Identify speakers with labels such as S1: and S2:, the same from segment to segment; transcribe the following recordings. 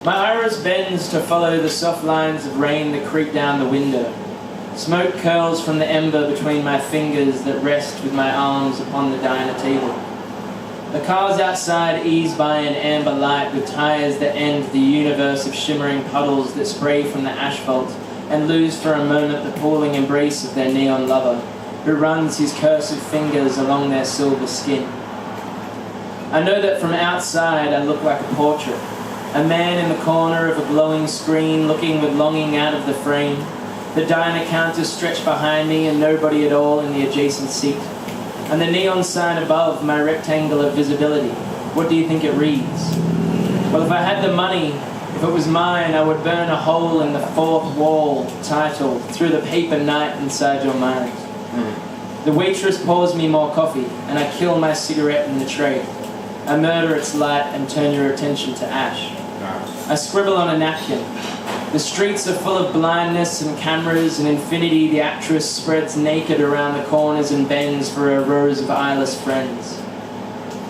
S1: My iris bends to follow the soft lines of rain that creep down the window. Smoke curls from the ember between my fingers that rest with my arms upon the diner table. The cars outside ease by in amber light with tires that end the universe of shimmering puddles that spray from the asphalt and lose for a moment the pulling embrace of their neon lover, who runs his cursive fingers along their silver skin. I know that from outside I look like a portrait. A man in the corner of a glowing screen looking with longing out of the frame. The diner counter stretched behind me and nobody at all in the adjacent seat. And the neon sign above my rectangle of visibility. What do you think it reads? Well, if I had the money, if it was mine, I would burn a hole in the fourth wall titled, "Through the Paper Night Inside Your Mind." The waitress pours me more coffee and I kill my cigarette in the tray. I murder its light and turn your attention to ash. I scribble on a napkin. The streets are full of blindness and cameras, and infinity the actress spreads naked around the corners and bends for her rows of eyeless friends.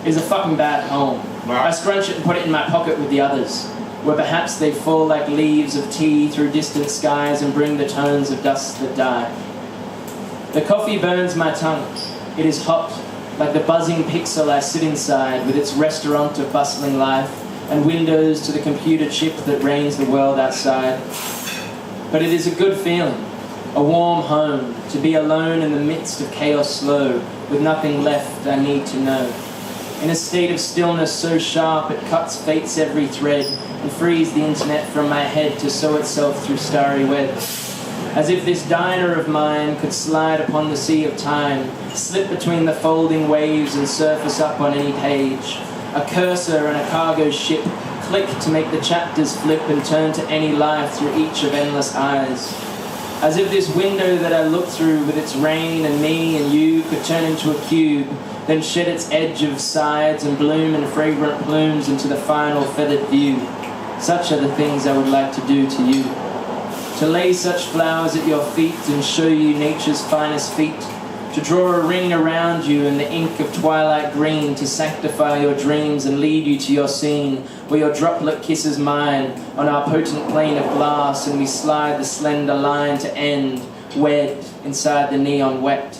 S1: It's a fucking bad poem. I scrunch it and put it in my pocket with the others, where perhaps they fall like leaves of tea through distant skies and bring the tones of dust that die. The coffee burns my tongue. It is hot, like the buzzing pixel I sit inside with its restaurant of bustling life, and windows to the computer chip that reigns the world outside. But it is a good feeling, a warm home, to be alone in the midst of chaos slow, with nothing left I need to know. In a state of stillness so sharp it cuts fate's every thread, and frees the internet from my head to sow itself through starry webs. As if this diner of mine could slide upon the sea of time, slip between the folding waves and surface up on any page. A cursor and a cargo ship click to make the chapters flip and turn to any life through each of endless eyes. As if this window that I look through with its rain and me and you could turn into a cube, then shed its edge of sides and bloom in fragrant plumes into the final feathered view. Such are the things I would like to do to you. To lay such flowers at your feet and show you nature's finest feet. To draw a ring around you in the ink of twilight green to sanctify your dreams and lead you to your scene, where your droplet kisses mine on our potent plane of glass and we slide the slender line to end, wed inside the neon wet.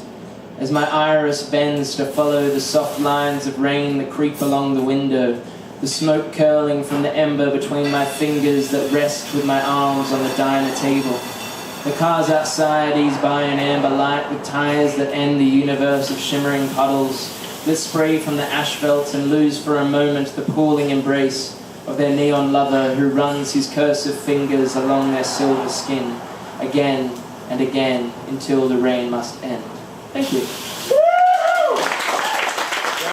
S1: As my iris bends to follow the soft lines of rain that creep along the window, the smoke curling from the ember between my fingers that rest with my arms on the diner table. The cars outside ease by in amber light with tires that end the universe of shimmering puddles that spray from the asphalt and lose for a moment the pooling embrace of their neon lover who runs his cursive fingers along their silver skin again and again until the rain must end. Thank you.